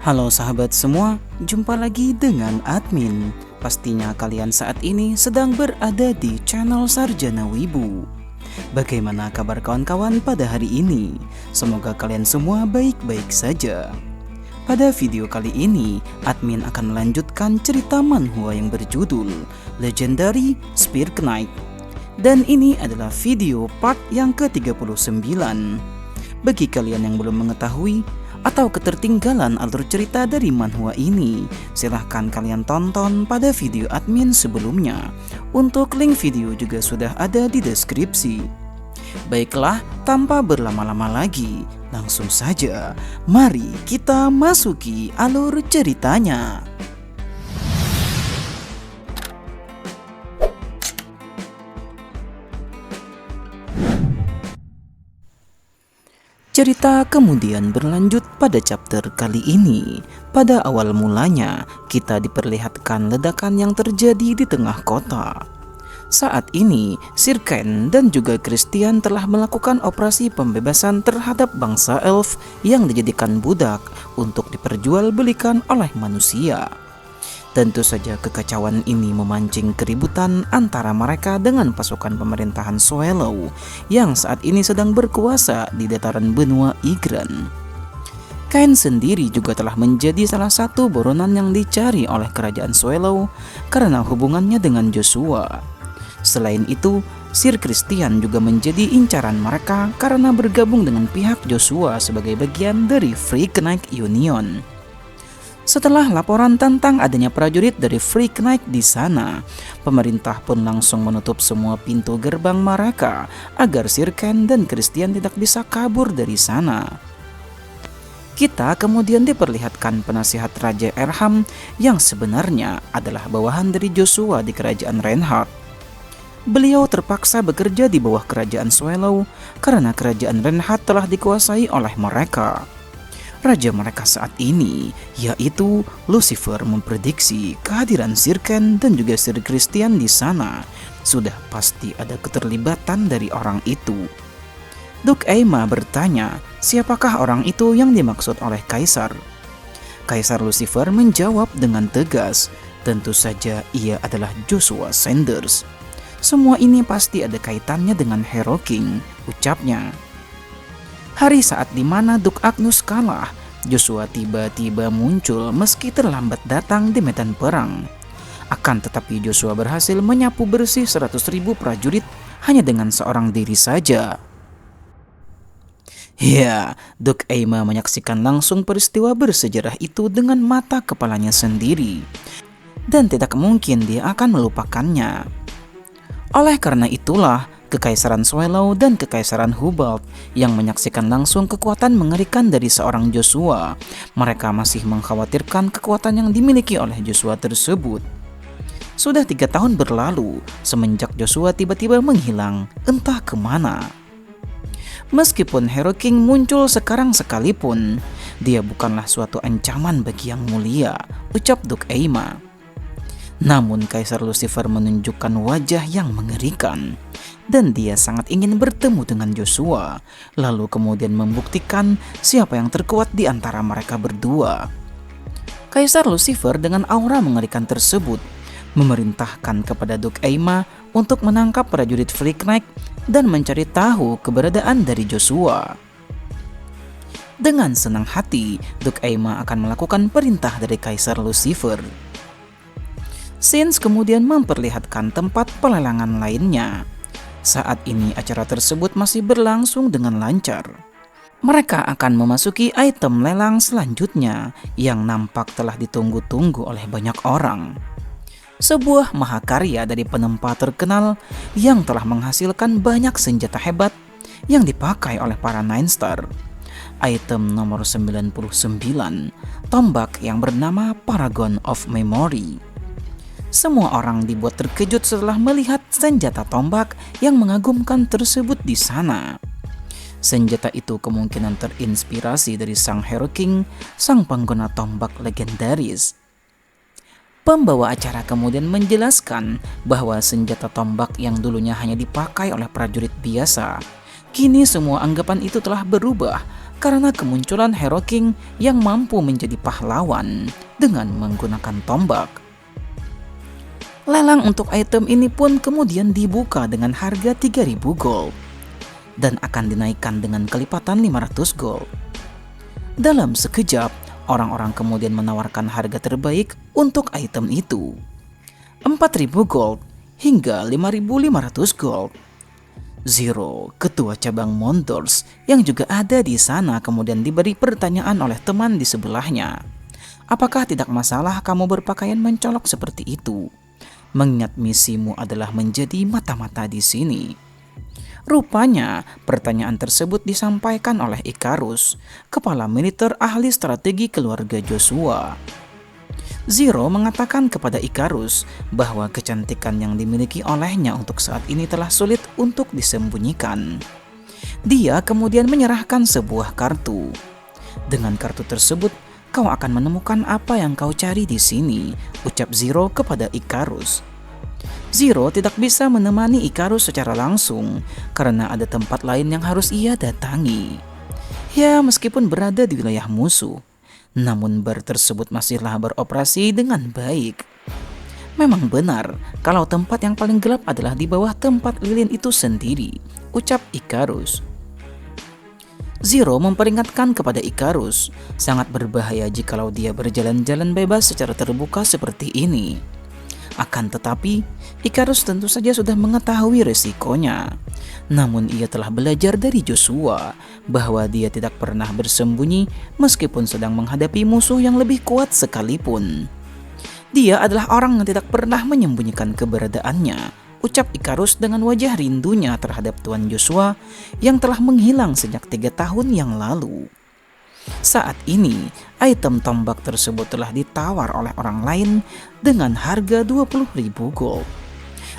Halo sahabat semua, jumpa lagi dengan admin. Pastinya kalian saat ini sedang berada di channel Sarjana Wibu. Bagaimana kabar kawan-kawan pada hari ini? Semoga kalian semua baik-baik saja. Pada video kali ini, admin akan melanjutkan cerita manhwa yang berjudul Legendary Spear Knight. Dan ini adalah video part yang ke-39. Bagi kalian yang belum mengetahui atau ketertinggalan alur cerita dari manhwa ini, silahkan kalian tonton pada video admin sebelumnya. Untuk link video juga sudah ada di deskripsi. Baiklah, tanpa berlama-lama lagi, langsung saja mari kita masuki alur ceritanya. Cerita kemudian berlanjut pada chapter kali ini. Pada awal mulanya, kita diperlihatkan ledakan yang terjadi di tengah kota. Saat ini, Sir Ken dan juga Christian telah melakukan operasi pembebasan terhadap bangsa elf yang dijadikan budak untuk diperjualbelikan oleh manusia. Tentu saja kekacauan ini memancing keributan antara mereka dengan pasukan pemerintahan Swallow yang saat ini sedang berkuasa di dataran benua Ygran. Kain sendiri juga telah menjadi salah satu buronan yang dicari oleh kerajaan Swallow karena hubungannya dengan Joshua. Selain itu, Sir Christian juga menjadi incaran mereka karena bergabung dengan pihak Joshua sebagai bagian dari Free Knight Union. Setelah laporan tentang adanya prajurit dari Free Knight di sana, pemerintah pun langsung menutup semua pintu gerbang mereka agar Sir Ken dan Christian tidak bisa kabur dari sana. Kita kemudian diperlihatkan penasihat Raja Erham yang sebenarnya adalah bawahan dari Joshua di kerajaan Reinhardt. Beliau terpaksa bekerja di bawah kerajaan Swallow karena kerajaan Reinhardt telah dikuasai oleh mereka. Raja mereka saat ini, yaitu Lucifer, memprediksi kehadiran Sir Ken dan juga Sir Christian di sana. Sudah pasti ada keterlibatan dari orang itu. Duke Aima bertanya, siapakah orang itu yang dimaksud oleh Kaisar? Kaisar Lucifer menjawab dengan tegas, tentu saja ia adalah Joshua Sanders. Semua ini pasti ada kaitannya dengan Hero King, ucapnya. Hari saat dimana Duke Agnus kalah, Joshua tiba-tiba muncul meski terlambat datang di medan perang. Akan tetapi Joshua berhasil menyapu bersih 100.000 prajurit hanya dengan seorang diri saja. Ya, Duke Aima menyaksikan langsung peristiwa bersejarah itu dengan mata kepalanya sendiri. Dan tidak mungkin dia akan melupakannya. Oleh karena itulah, Kekaisaran Swallow dan Kekaisaran Hubalt yang menyaksikan langsung kekuatan mengerikan dari seorang Joshua. Mereka masih mengkhawatirkan kekuatan yang dimiliki oleh Joshua tersebut. Sudah 3 tahun berlalu semenjak Joshua tiba-tiba menghilang, entah kemana. Meskipun Hero King muncul sekarang sekalipun, dia bukanlah suatu ancaman bagi yang mulia, ucap Duke Aima. Namun Kaisar Lucifer menunjukkan wajah yang mengerikan dan dia sangat ingin bertemu dengan Joshua, lalu kemudian membuktikan siapa yang terkuat di antara mereka berdua. Kaisar Lucifer dengan aura mengerikan tersebut memerintahkan kepada Duke Aima untuk menangkap prajurit Free Knight dan mencari tahu keberadaan dari Joshua. Dengan senang hati, Duke Aima akan melakukan perintah dari Kaisar Lucifer. Scenes kemudian memperlihatkan tempat pelelangan lainnya. Saat ini acara tersebut masih berlangsung dengan lancar. Mereka akan memasuki item lelang selanjutnya yang nampak telah ditunggu-tunggu oleh banyak orang. Sebuah mahakarya dari penempa terkenal yang telah menghasilkan banyak senjata hebat yang dipakai oleh para Nine Star. Item nomor 99, tombak yang bernama Paragon of Memory. Semua orang dibuat terkejut setelah melihat senjata tombak yang mengagumkan tersebut di sana. Senjata itu kemungkinan terinspirasi dari sang Hero King, sang pengguna tombak legendaris. Pembawa acara kemudian menjelaskan bahwa senjata tombak yang dulunya hanya dipakai oleh prajurit biasa, kini semua anggapan itu telah berubah karena kemunculan Hero King yang mampu menjadi pahlawan dengan menggunakan tombak. Lelang untuk item ini pun kemudian dibuka dengan harga 3.000 gold dan akan dinaikkan dengan kelipatan 500 gold. Dalam sekejap, orang-orang kemudian menawarkan harga terbaik untuk item itu, 4.000 gold hingga 5.500 gold. Zero, ketua cabang Mondors yang juga ada di sana, kemudian diberi pertanyaan oleh teman di sebelahnya. Apakah tidak masalah kamu berpakaian mencolok seperti itu? Mengingat misimu adalah menjadi mata-mata di sini. Rupanya, pertanyaan tersebut disampaikan oleh Ikarus, kepala militer ahli strategi keluarga Joshua. Zero mengatakan kepada Ikarus bahwa kecantikan yang dimiliki olehnya untuk saat ini telah sulit untuk disembunyikan. Dia kemudian menyerahkan sebuah kartu. Dengan kartu tersebut, kau akan menemukan apa yang kau cari di sini, ucap Zero kepada Ikarus. Zero tidak bisa menemani Ikarus secara langsung karena ada tempat lain yang harus ia datangi. Ya, meskipun berada di wilayah musuh, namun bar tersebut masihlah beroperasi dengan baik. Memang benar kalau tempat yang paling gelap adalah di bawah tempat lilin itu sendiri, ucap Ikarus. Zero memperingatkan kepada Ikarus, sangat berbahaya jikalau dia berjalan-jalan bebas secara terbuka seperti ini. Akan tetapi, Ikarus tentu saja sudah mengetahui resikonya. Namun ia telah belajar dari Joshua bahwa dia tidak pernah bersembunyi meskipun sedang menghadapi musuh yang lebih kuat sekalipun. Dia adalah orang yang tidak pernah menyembunyikan keberadaannya, ucap Ikarus dengan wajah rindunya terhadap Tuan Joshua yang telah menghilang sejak 3 tahun yang lalu. Saat ini, item tombak tersebut telah ditawar oleh orang lain dengan harga 20.000 gold.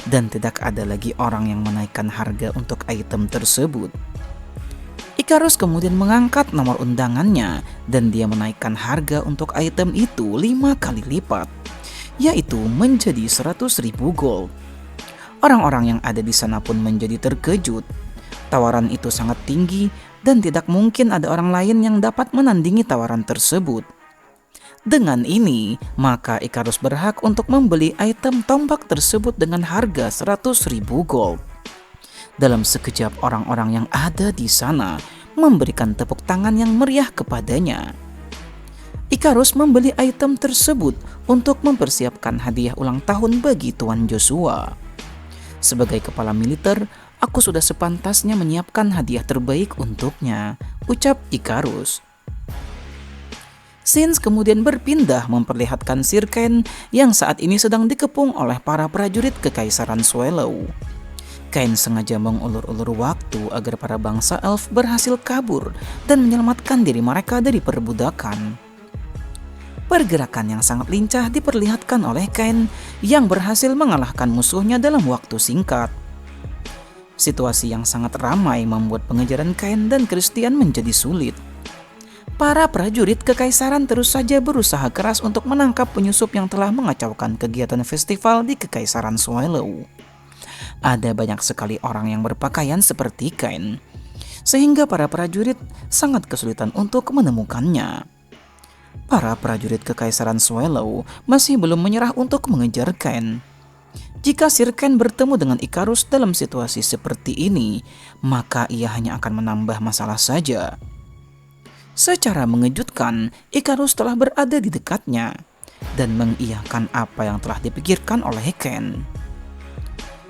Dan tidak ada lagi orang yang menaikkan harga untuk item tersebut. Ikarus kemudian mengangkat nomor undangannya dan dia menaikkan harga untuk item itu 5 kali lipat, yaitu menjadi 100.000 gold. Orang-orang yang ada di sana pun menjadi terkejut. Tawaran itu sangat tinggi dan tidak mungkin ada orang lain yang dapat menandingi tawaran tersebut. Dengan ini, maka Ikarus berhak untuk membeli item tombak tersebut dengan harga 100.000 gold. Dalam sekejap orang-orang yang ada di sana memberikan tepuk tangan yang meriah kepadanya. Ikarus membeli item tersebut untuk mempersiapkan hadiah ulang tahun bagi Tuan Joshua. Sebagai kepala militer, aku sudah sepantasnya menyiapkan hadiah terbaik untuknya, ucap Ikarus. Scenes kemudian berpindah memperlihatkan Sir Kain yang saat ini sedang dikepung oleh para prajurit Kekaisaran Swallow. Kain sengaja mengulur-ulur waktu agar para bangsa elf berhasil kabur dan menyelamatkan diri mereka dari perbudakan. Pergerakan yang sangat lincah diperlihatkan oleh Kain yang berhasil mengalahkan musuhnya dalam waktu singkat. Situasi yang sangat ramai membuat pengejaran Kain dan Christian menjadi sulit. Para prajurit Kekaisaran terus saja berusaha keras untuk menangkap penyusup yang telah mengacaukan kegiatan festival di Kekaisaran Swallow. Ada banyak sekali orang yang berpakaian seperti Kain, sehingga para prajurit sangat kesulitan untuk menemukannya. Para prajurit Kekaisaran Swallow masih belum menyerah untuk mengejar Kain. Jika Sir Kain bertemu dengan Ikarus dalam situasi seperti ini, maka ia hanya akan menambah masalah saja. Secara mengejutkan, Ikarus telah berada di dekatnya dan mengiyakan apa yang telah dipikirkan oleh Kain.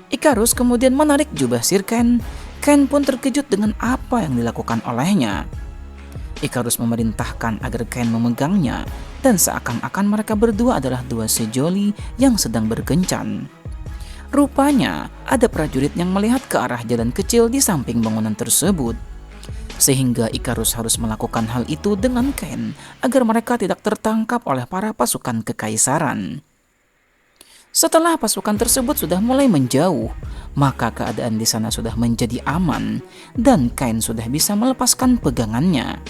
Ikarus kemudian menarik jubah Sir Kain. Kain pun terkejut dengan apa yang dilakukan olehnya. Ikarus memerintahkan agar Kain memegangnya dan seakan-akan mereka berdua adalah dua sejoli yang sedang berkencan. Rupanya ada prajurit yang melihat ke arah jalan kecil di samping bangunan tersebut. Sehingga Ikarus harus melakukan hal itu dengan Kain agar mereka tidak tertangkap oleh para pasukan Kekaisaran. Setelah pasukan tersebut sudah mulai menjauh, maka keadaan di sana sudah menjadi aman dan Kain sudah bisa melepaskan pegangannya.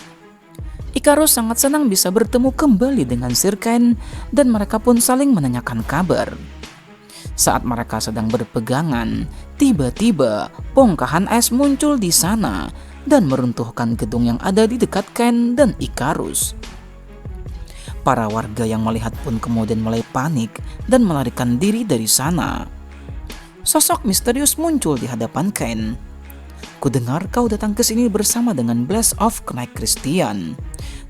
Ikarus sangat senang bisa bertemu kembali dengan Sir Kain dan mereka pun saling menanyakan kabar. Saat mereka sedang berpegangan, tiba-tiba bongkahan es muncul di sana dan meruntuhkan gedung yang ada di dekat Ken dan Ikarus. Para warga yang melihat pun kemudian mulai panik dan melarikan diri dari sana. Sosok misterius muncul di hadapan Ken. "Kudengar kau datang ke sini bersama dengan Blast of Knight Christian.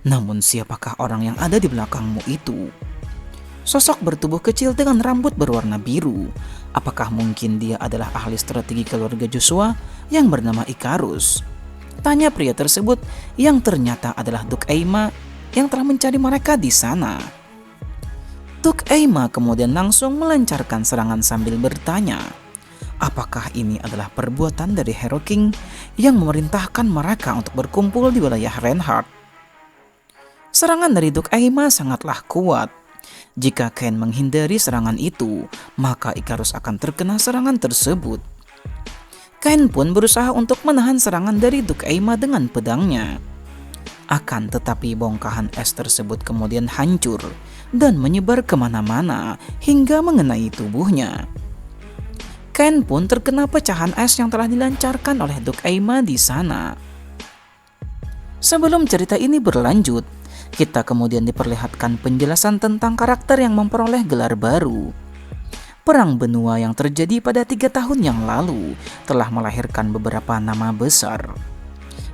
Namun siapakah orang yang ada di belakangmu itu?" Sosok bertubuh kecil dengan rambut berwarna biru. Apakah mungkin dia adalah ahli strategi keluarga Joshua yang bernama Ikarus? Tanya pria tersebut yang ternyata adalah Duke Aima yang telah mencari mereka di sana. Duke Aima kemudian langsung melancarkan serangan sambil bertanya, apakah ini adalah perbuatan dari Hero King yang memerintahkan mereka untuk berkumpul di wilayah Reinhardt? Serangan dari Duke Aima sangatlah kuat. Jika Ken menghindari serangan itu, maka Ikarus akan terkena serangan tersebut. Ken pun berusaha untuk menahan serangan dari Duke Aima dengan pedangnya. Akan tetapi bongkahan es tersebut kemudian hancur dan menyebar kemana-mana hingga mengenai tubuhnya. Ken pun terkena pecahan es yang telah dilancarkan oleh Duke Aima di sana. Sebelum cerita ini berlanjut, kita kemudian diperlihatkan penjelasan tentang karakter yang memperoleh gelar baru. Perang benua yang terjadi pada 3 tahun yang lalu telah melahirkan beberapa nama besar.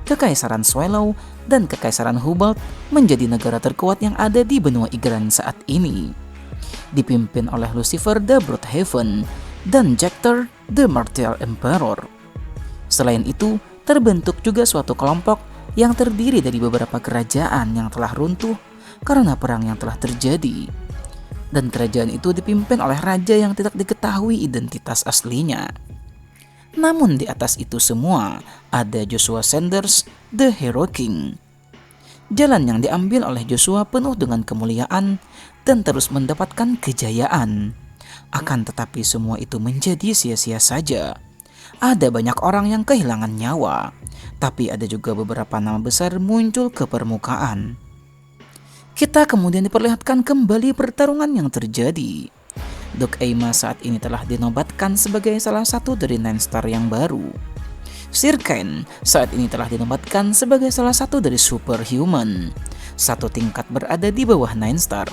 Kekaisaran Swallow dan Kekaisaran Hubalt menjadi negara terkuat yang ada di benua Igran saat ini, dipimpin oleh Lucifer the Broodhaven dan Jector the Martial Emperor. Selain itu, terbentuk juga suatu kelompok yang terdiri dari beberapa kerajaan yang telah runtuh karena perang yang telah terjadi. Dan kerajaan itu dipimpin oleh raja yang tidak diketahui identitas aslinya. Namun di atas itu semua ada Joshua Sanders, the Hero King. Jalan yang diambil oleh Joshua penuh dengan kemuliaan dan terus mendapatkan kejayaan. Akan tetapi semua itu menjadi sia-sia saja. Ada banyak orang yang kehilangan nyawa, tapi ada juga beberapa nama besar muncul ke permukaan. Kita kemudian diperlihatkan kembali pertarungan yang terjadi. Duke Aima saat ini telah dinobatkan sebagai salah satu dari Nine Star yang baru. Sir Ken saat ini telah dinobatkan sebagai salah satu dari Superhuman, satu tingkat berada di bawah Nine Star.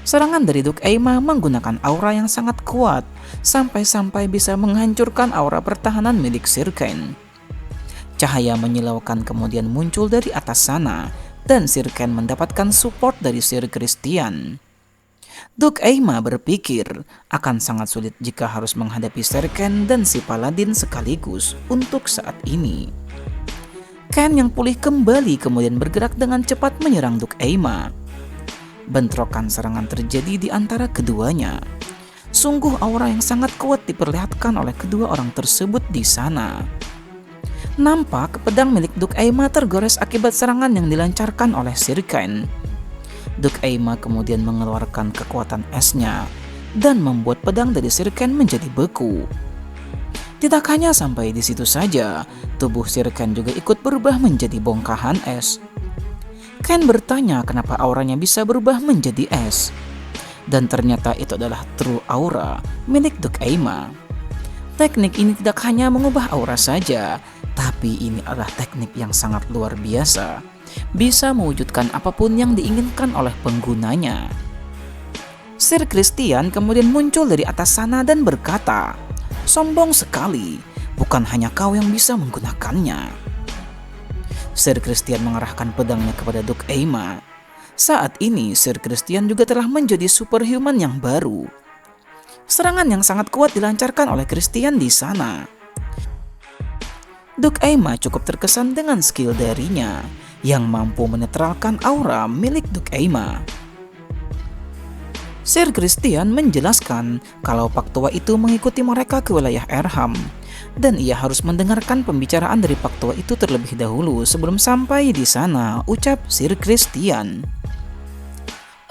Serangan dari Duke Aima menggunakan aura yang sangat kuat, sampai-sampai bisa menghancurkan aura pertahanan milik Sir Ken. Cahaya menyilaukan kemudian muncul dari atas sana, dan Sir Ken mendapatkan support dari Sir Christian. Duke Aima berpikir akan sangat sulit jika harus menghadapi Sir Ken dan si Paladin sekaligus untuk saat ini. Ken yang pulih kembali kemudian bergerak dengan cepat menyerang Duke Aima. Bentrokan serangan terjadi di antara keduanya. Sungguh aura yang sangat kuat diperlihatkan oleh kedua orang tersebut di sana. Nampak pedang milik Duke Aima tergores akibat serangan yang dilancarkan oleh Sir Ken. Duke Aima kemudian mengeluarkan kekuatan esnya dan membuat pedang dari Sir Ken menjadi beku. Tidak hanya sampai di situ saja, tubuh Sir Ken juga ikut berubah menjadi bongkahan es. Ken bertanya kenapa auranya bisa berubah menjadi es. Dan ternyata itu adalah true aura milik Duke Aima. Teknik ini tidak hanya mengubah aura saja, tapi ini adalah teknik yang sangat luar biasa. Bisa mewujudkan apapun yang diinginkan oleh penggunanya. Sir Christian kemudian muncul dari atas sana dan berkata, "Sombong sekali, bukan hanya kau yang bisa menggunakannya." Sir Christian mengarahkan pedangnya kepada Duke Aima. Saat ini Sir Christian juga telah menjadi superhuman yang baru. Serangan yang sangat kuat dilancarkan oleh Christian di sana. Duke Aima cukup terkesan dengan skill darinya yang mampu menetralkan aura milik Duke Aima. Sir Christian menjelaskan kalau Pak Tua itu mengikuti mereka ke wilayah Erham, dan ia harus mendengarkan pembicaraan dari Pak Tua itu terlebih dahulu sebelum sampai di sana, ucap Sir Christian.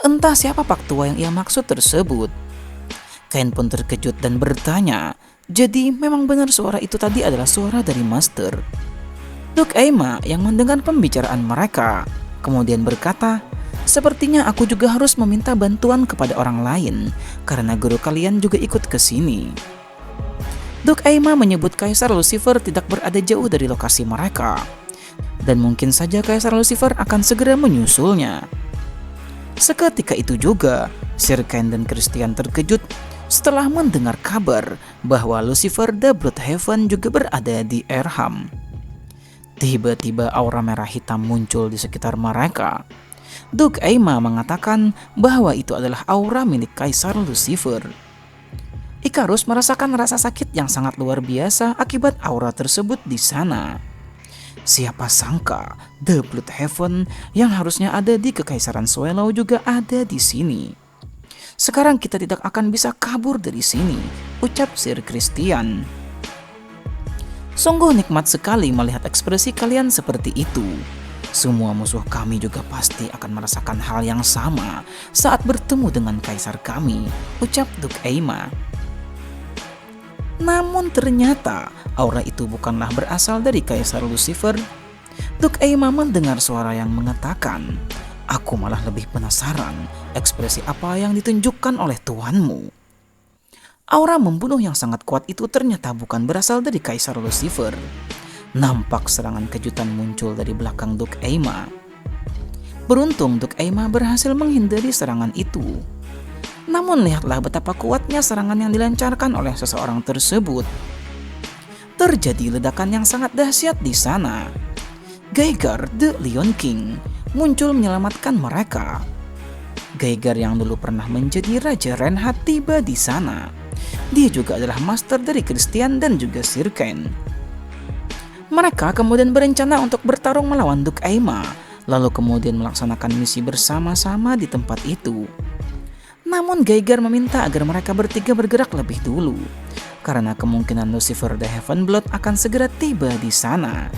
Entah siapa Pak Tua yang ia maksud tersebut. Ken pun terkejut dan bertanya, jadi memang benar suara itu tadi adalah suara dari Master. Duke Aima yang mendengar pembicaraan mereka kemudian berkata, "Sepertinya aku juga harus meminta bantuan kepada orang lain karena guru kalian juga ikut ke sini." Duk Aima menyebut Kaisar Lucifer tidak berada jauh dari lokasi mereka, dan mungkin saja Kaisar Lucifer akan segera menyusulnya. Seketika itu juga, Sir Ken dan Christian terkejut setelah mendengar kabar bahwa Lucifer the Bloodhaven juga berada di Airham. Tiba-tiba aura merah hitam muncul di sekitar mereka. Duk Aima mengatakan bahwa itu adalah aura milik Kaisar Lucifer. Ikarus merasakan rasa sakit yang sangat luar biasa akibat aura tersebut di sana. Siapa sangka The Bloodhaven yang harusnya ada di Kekaisaran Swallow juga ada di sini. Sekarang kita tidak akan bisa kabur dari sini, ucap Sir Christian. Sungguh nikmat sekali melihat ekspresi kalian seperti itu. Semua musuh kami juga pasti akan merasakan hal yang sama saat bertemu dengan kaisar kami, ucap Duk Aima. Namun ternyata aura itu bukanlah berasal dari Kaisar Lucifer. Duk Aima mendengar suara yang mengatakan, "Aku malah lebih penasaran ekspresi apa yang ditunjukkan oleh tuanmu." Aura membunuh yang sangat kuat itu ternyata bukan berasal dari Kaisar Lucifer. Nampak serangan kejutan muncul dari belakang Duk Aima. Beruntung Duk Aima berhasil menghindari serangan itu. Namun lihatlah betapa kuatnya serangan yang dilancarkan oleh seseorang tersebut. Terjadi ledakan yang sangat dahsyat di sana. Geiger the Lion King muncul menyelamatkan mereka. Geiger yang dulu pernah menjadi Raja Reinhardt tiba di sana. Dia juga adalah master dari Christian dan juga Sir Ken. Mereka kemudian berencana untuk bertarung melawan Duk Aima, lalu kemudian melaksanakan misi bersama-sama di tempat itu. Namun Geiger meminta agar mereka bertiga bergerak lebih dulu, karena kemungkinan Lucifer the Heavenblood akan segera tiba di sana.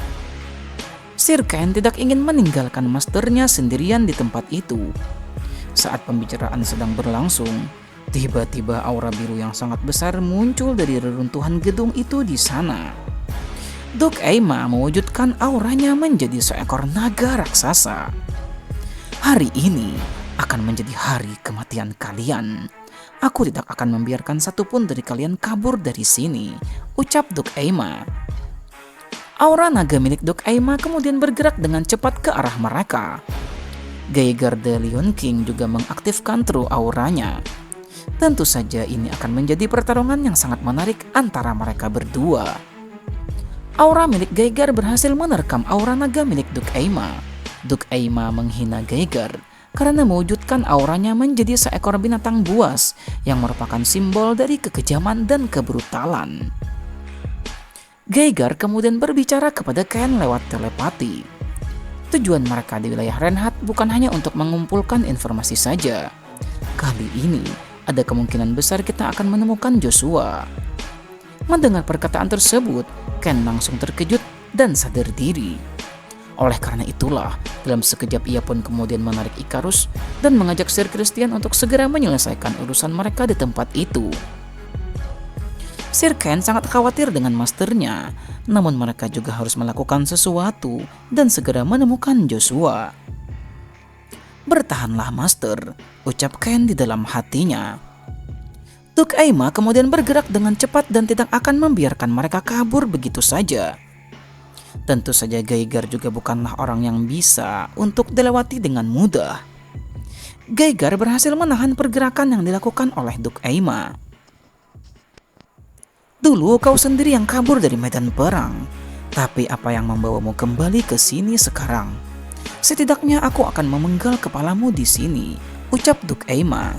Sir Ken tidak ingin meninggalkan masternya sendirian di tempat itu. Saat pembicaraan sedang berlangsung, tiba-tiba aura biru yang sangat besar muncul dari reruntuhan gedung itu di sana. Duk Aima mewujudkan auranya menjadi seekor naga raksasa. Hari ini akan menjadi hari kematian kalian. Aku tidak akan membiarkan satupun dari kalian kabur dari sini, ucap Duk Aima. Aura naga milik Duk Aima kemudian bergerak dengan cepat ke arah mereka. Geiger the Lion King juga mengaktifkan true auranya. Tentu saja ini akan menjadi pertarungan yang sangat menarik antara mereka berdua. Aura milik Geiger berhasil menerkam aura naga milik Duk Aima. Duk Aima menghina Geiger karena mewujudkan auranya menjadi seekor binatang buas yang merupakan simbol dari kekejaman dan kebrutalan. Geiger kemudian berbicara kepada Ken lewat telepati. Tujuan mereka di wilayah Reinhardt bukan hanya untuk mengumpulkan informasi saja. Kali ini ada kemungkinan besar kita akan menemukan Joshua. Mendengar perkataan tersebut, Ken langsung terkejut dan sadar diri. Oleh karena itulah, dalam sekejap ia pun kemudian menarik Ikarus dan mengajak Sir Christian untuk segera menyelesaikan urusan mereka di tempat itu. Sir Ken sangat khawatir dengan masternya, namun mereka juga harus melakukan sesuatu dan segera menemukan Joshua. "Bertahanlah master," ucap Ken di dalam hatinya. Duk Aima kemudian bergerak dengan cepat dan tidak akan membiarkan mereka kabur begitu saja. Tentu saja Geiger juga bukanlah orang yang bisa untuk dilewati dengan mudah. Geiger berhasil menahan pergerakan yang dilakukan oleh Duk Aima. "Dulu kau sendiri yang kabur dari medan perang, tapi apa yang membawamu kembali ke sini sekarang? Setidaknya aku akan memenggal kepalamu di sini," ucap Duk Aima.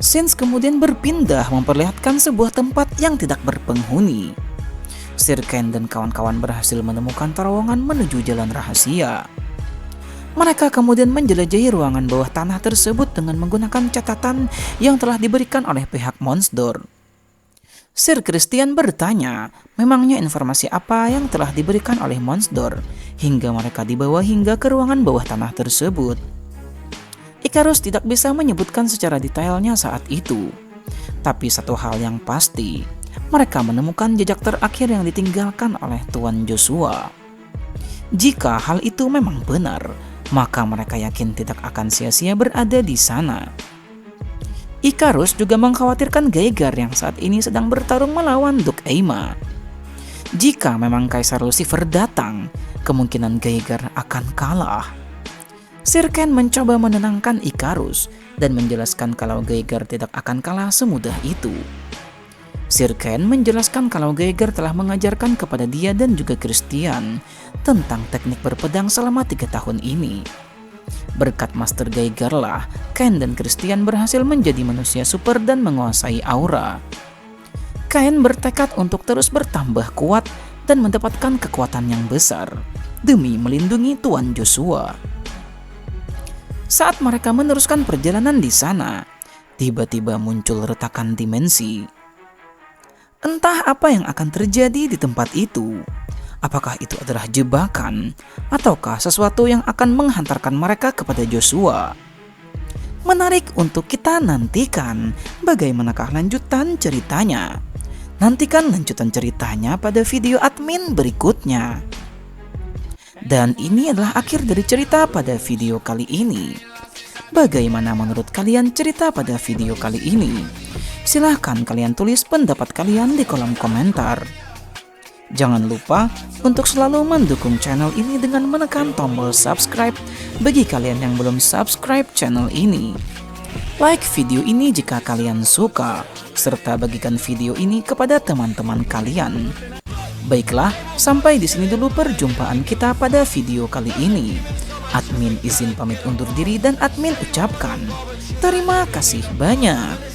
Scenes kemudian berpindah memperlihatkan sebuah tempat yang tidak berpenghuni. Sir Ken dan kawan-kawan berhasil menemukan terowongan menuju jalan rahasia. Mereka kemudian menjelajahi ruangan bawah tanah tersebut dengan menggunakan catatan yang telah diberikan oleh pihak Monsdor. Sir Christian bertanya, memangnya informasi apa yang telah diberikan oleh Monsdor hingga mereka dibawa hingga ke ruangan bawah tanah tersebut. Ikarus tidak bisa menyebutkan secara detailnya saat itu. Tapi satu hal yang pasti, mereka menemukan jejak terakhir yang ditinggalkan oleh Tuan Joshua. Jika hal itu memang benar, maka mereka yakin tidak akan sia-sia berada di sana. Ikarus juga mengkhawatirkan Geiger yang saat ini sedang bertarung melawan Duke Aima. Jika memang Kaisar Lucifer datang, kemungkinan Geiger akan kalah. Sir Ken mencoba menenangkan Ikarus dan menjelaskan kalau Geiger tidak akan kalah semudah itu. Sir Ken menjelaskan kalau Geiger telah mengajarkan kepada dia dan juga Christian tentang teknik berpedang selama 3 tahun ini. Berkat Master Geiger lah, Ken dan Christian berhasil menjadi manusia super dan menguasai aura. Ken bertekad untuk terus bertambah kuat dan mendapatkan kekuatan yang besar demi melindungi Tuan Joshua. Saat mereka meneruskan perjalanan di sana, tiba-tiba muncul retakan dimensi. Entah apa yang akan terjadi di tempat itu. Apakah itu adalah jebakan ataukah sesuatu yang akan menghantarkan mereka kepada Joshua? Menarik untuk kita nantikan bagaimanakah lanjutan ceritanya. Nantikan lanjutan ceritanya pada video admin berikutnya. Dan ini adalah akhir dari cerita pada video kali ini. Bagaimana menurut kalian cerita pada video kali ini? Silahkan kalian tulis pendapat kalian di kolom komentar. Jangan lupa untuk selalu mendukung channel ini dengan menekan tombol subscribe bagi kalian yang belum subscribe channel ini. Like video ini jika kalian suka, serta bagikan video ini kepada teman-teman kalian. Baiklah, sampai di sini dulu perjumpaan kita pada video kali ini. Admin izin pamit undur diri dan admin ucapkan terima kasih banyak.